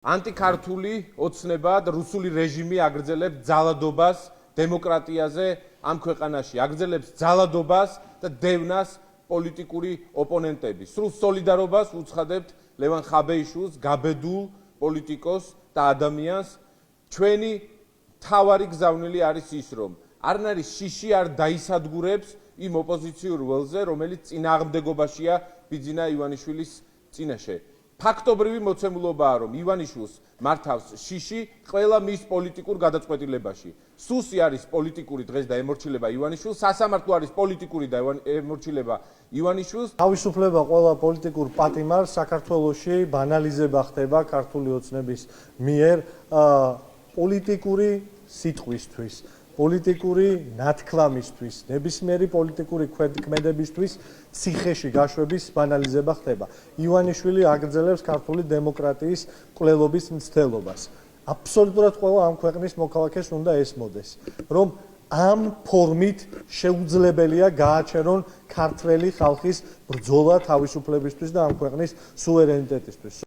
ანტიქართული ოცნებად რუსული რეჟიმი აგრძელებს ძალადობას დემოკრატიაზე ამ ქვეყანაში, აგრძელებს ძალადობას და დევნას პოლიტიკური ოპონენტები. სრულ სოლიდარობას უცხადებთ ლევან ხაბეიშვილს, გაბედულ პოლიტიკოს და ადამიანს. ჩვენი მთავარი გზავნილი არის ის, რომ არნაირი შიში არ დაისადგურებს იმ ოპოზიციურ ველზე, რომელიც წინააღმდეგობაშია ბიძინა ივანიშვილის წინაშე. ფაქტობრივი მოცემულობაა, რომ ივანიშვილს მართავს შიში ყველა მის პოლიტიკურ გადაწყვეტილებაში. სუსი არის პოლიტიკური დღეს და ემორჩილება ივანიშვილს, სასამართლო არის პოლიტიკური და ემორჩილება ივანიშვილს. თავისუფლება ყველა პოლიტიკურ პატიმარს საქართველოში ბანალიზება ხდება ქართული ოცნების მიერ პოლიტიკური სიტყვისთვის. პოლიტიკური ნათქლამისთვის, ნებისმიერი პოლიტიკური ქმედებისთვის ციხეში გაშვების ბანალიზება ხდება. ივანიშვილი აგრძელებს ქართული დემოკრატიის მკვლელობის მცდელობას. აბსოლუტურად ყველა ამ ქვეყნის მოქალაქეს უნდა ესმოდეს, რომ ამ ფორმით შეუძლებელია გააჩერონ ქართველი ხალხის ბრძოლა თავისუფლებისთვის და ამ ქვეყნის სუვერენიტეტისთვის.